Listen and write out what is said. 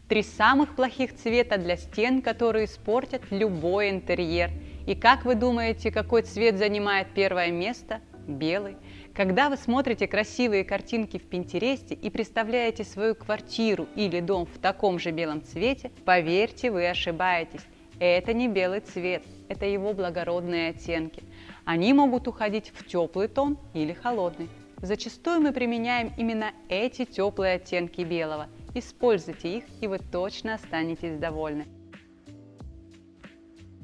3 самых плохих цвета для стен, которые испортят любой интерьер. И как вы думаете, какой цвет занимает первое место? Белый. Когда вы смотрите красивые картинки в Пинтересте и представляете свою квартиру или дом в таком же белом цвете, поверьте, вы ошибаетесь. Это не белый цвет, это его благородные оттенки. Они могут уходить в теплый тон или холодный. Зачастую мы применяем именно эти теплые оттенки белого. Используйте их, и вы точно останетесь довольны.